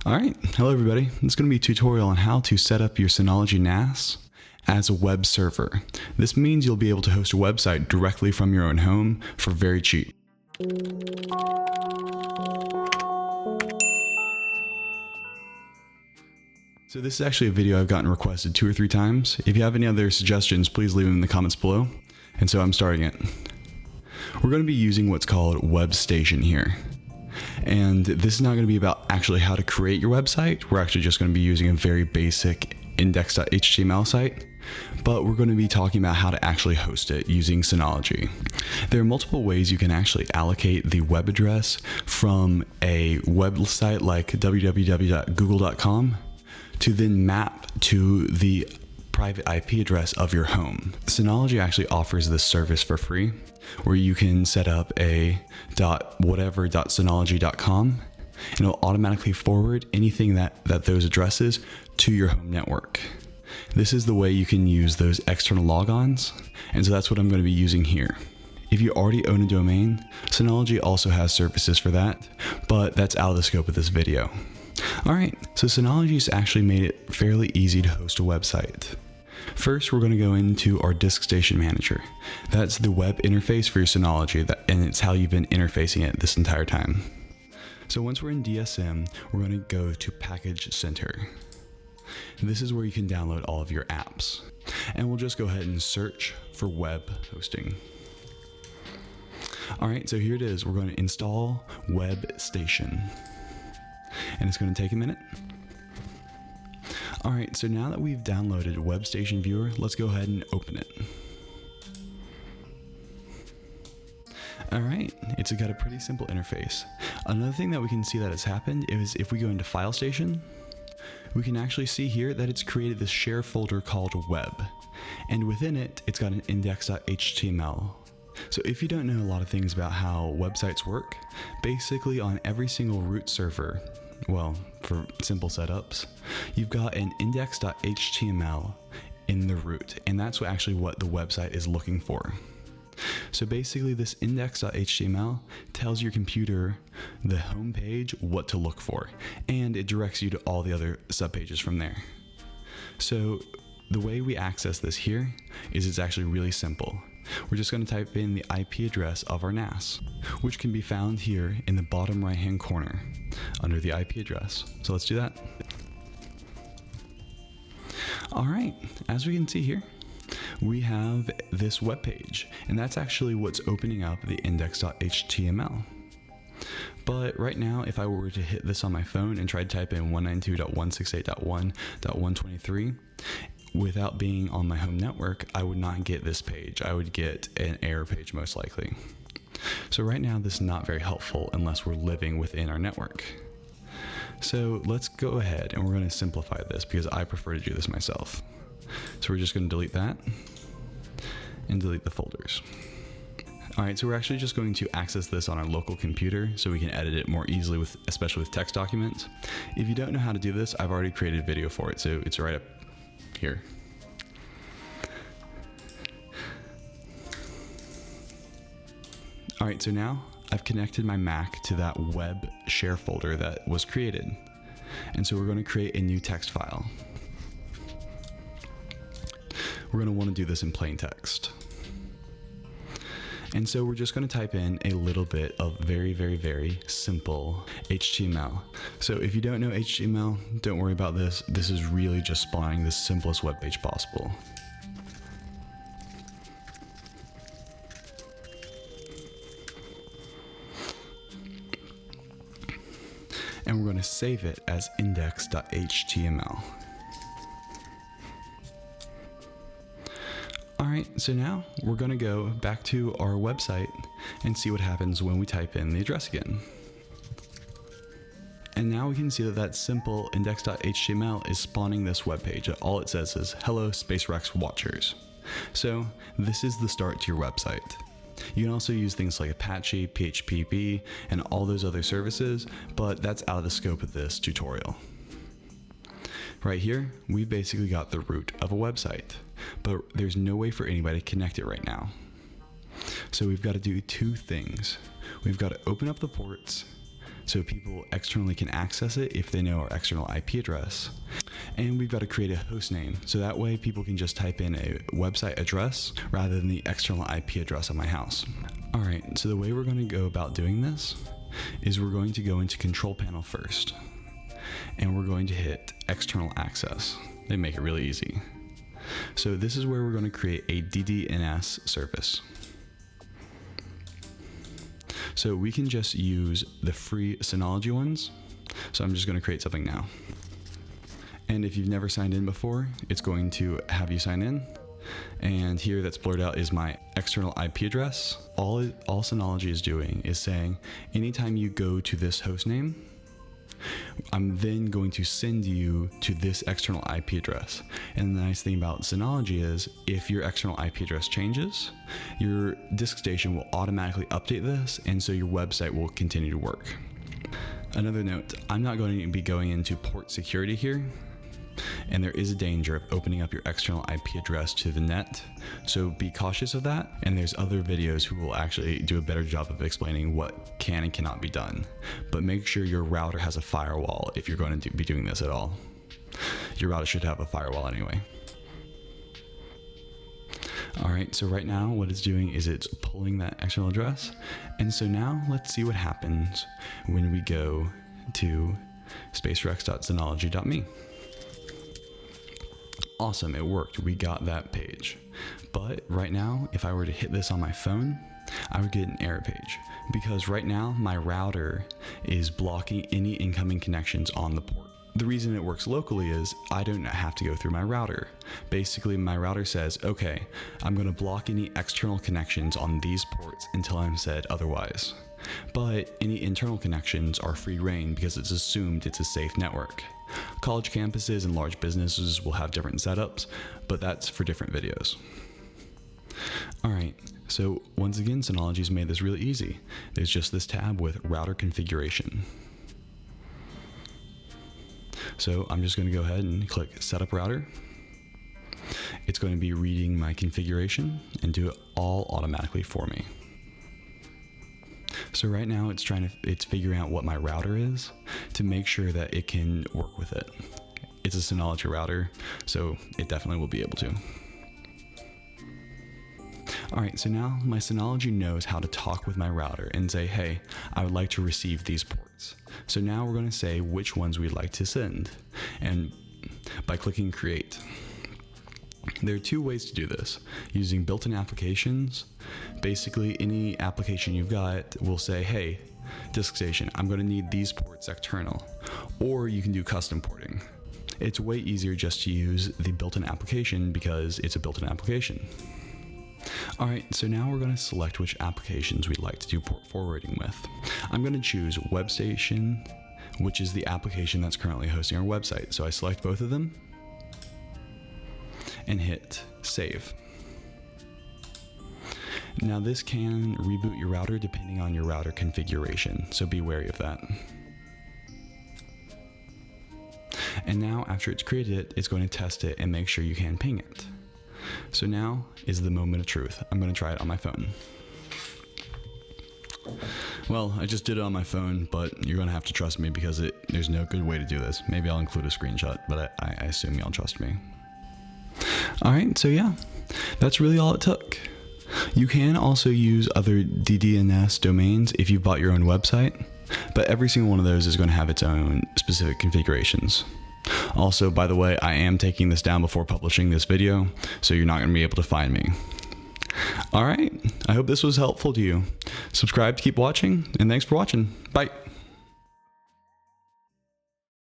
Alright, hello everybody. This is going to be a tutorial on how to set up your Synology NAS as a web server. This means you'll be able to host a website directly from your own home for very cheap. So this is actually a video I've gotten requested 2 or 3 times. If you have any other suggestions, please leave them in the comments below. And so I'm starting it. We're going to be using what's called WebStation here. And this is not going to be about actually how to create your website. We're actually just going to be using a very basic index.html site, but we're going to be talking about how to actually host it using Synology. There are multiple ways you can actually allocate the web address from a website like www.google.com to then map to the private IP address of your home. Synology actually offers this service for free, where you can set up a .whatever.synology.com and it'll automatically forward anything that those addresses to your home network. This is the way you can use those external logons, and so that's what I'm going to be using here. If you already own a domain, Synology also has services for that, but that's out of the scope of this video. Alright, so Synology's actually made it fairly easy to host a website. First, we're going to go into our Disk Station Manager. That's the web interface for your Synology, and it's how you've been interfacing it this entire time. So once we're in DSM, we're going to go to Package Center. This is where you can download all of your apps. And we'll just go ahead and search for web hosting. Alright, so here it is. We're going to install WebStation. And it's going to take a minute. Alright, so now that we've downloaded WebStation Viewer, let's go ahead and open it. Alright, it's got a pretty simple interface. Another thing that we can see that has happened is if we go into File Station, we can actually see here that it's created this share folder called Web. And within it, it's got an index.html. So if you don't know a lot of things about how websites work, basically on every single root server, well, for simple setups, you've got an index.html in the root, and that's actually what the website is looking for. So basically this index.html tells your computer, the home page, what to look for, and it directs you to all the other subpages from there. So the way we access this here is it's actually really simple. We're just going to type in the IP address of our NAS, which can be found here in the bottom right hand corner under the IP address. So let's do that. Alright, as we can see here, we have this web page, and that's actually what's opening up the index.html. But right now, if I were to hit this on my phone and try to type in 192.168.1.123, without being on my home network, I would not get this page. I would get an error page most likely. So right now, this is not very helpful unless we're living within our network. So let's go ahead and we're going to simplify this because I prefer to do this myself. So we're just going to delete that and delete the folders. Alright, so we're actually just going to access this on our local computer so we can edit it more easily, especially with text documents. If you don't know how to do this, I've already created a video for it, so it's right up here. Alright, so now I've connected my Mac to that web share folder that was created. And so we're going to create a new text file. We're going to want to do this in plain text. And so we're just going to type in a little bit of very, very, very simple HTML. So if you don't know HTML, don't worry about this. This is really just spawning the simplest web page possible. And we're going to save it as index.html. Alright, so now we're going to go back to our website and see what happens when we type in the address again. And now we can see that simple index.html is spawning this web page. All it says is hello SpaceRex watchers. So this is the start to your website. You can also use things like Apache, PHP, and all those other services, but that's out of the scope of this tutorial. Right here, we basically got the root of a website, but there's no way for anybody to connect it right now. So we've got to do 2 things. We've got to open up the ports so people externally can access it if they know our external IP address. And we've got to create a host name, so that way people can just type in a website address rather than the external IP address of my house. All right, so the way we're going to go about doing this is we're going to go into Control Panel first, and we're going to hit External Access. They make it really easy. So this is where we're going to create a DDNS service. So we can just use the free Synology ones. So I'm just going to create something now. And if you've never signed in before, it's going to have you sign in. And here that's blurred out is my external IP address. All Synology is doing is saying, anytime you go to this host name, I'm then going to send you to this external IP address. And the nice thing about Synology is if your external IP address changes, your disk station will automatically update this, and so your website will continue to work. Another note, I'm not going to be going into port security here, and there is a danger of opening up your external IP address to the net, so be cautious of that. And there's other videos who will actually do a better job of explaining what can and cannot be done. But make sure your router has a firewall if you're going to be doing this at all. Your router should have a firewall anyway. All right, so right now what it's doing is it's pulling that external address. And so now let's see what happens when we go to spacerex.synology.me. Awesome, it worked. We got that page. But right now, if I were to hit this on my phone, I would get an error page, because right now my router is blocking any incoming connections on the port. The reason it works locally is I don't have to go through my router. Basically, my router says, okay, I'm going to block any external connections on these ports until I'm said otherwise. But any internal connections are free reign because it's assumed it's a safe network. College campuses and large businesses will have different setups, but that's for different videos. All right, so once again, Synology's made this really easy. There's just this tab with router configuration. So I'm just going to go ahead and click Setup Router. It's going to be reading my configuration and do it all automatically for me. So right now it's figuring out what my router is to make sure that it can work with it. It's a Synology router, so it definitely will be able to. All right, so now my Synology knows how to talk with my router and say, hey, I would like to receive these ports. So now we're going to say which ones we'd like to send, and by clicking Create. There are two ways to do this. Using built-in applications, basically any application you've got will say, hey, disk station, I'm going to need these ports external. Or you can do custom porting. It's way easier just to use the built-in application because it's a built-in application. All right, so now we're going to select which applications we'd like to do port forwarding with. I'm going to choose WebStation, which is the application that's currently hosting our website. So I select both of them and hit Save. Now this can reboot your router depending on your router configuration, so be wary of that. And now after it's created it, it's going to test it and make sure you can ping it. So now is the moment of truth. I'm going to try it on my phone. Well, I just did it on my phone, but you're going to have to trust me because there's no good way to do this. Maybe I'll include a screenshot, but I assume y'all trust me. All right, so yeah, that's really all it took. You can also use other DDNS domains if you've bought your own website, but every single one of those is going to have its own specific configurations. Also, by the way, I am taking this down before publishing this video, so you're not going to be able to find me. All right, I hope this was helpful to you. Subscribe to keep watching, and thanks for watching. Bye.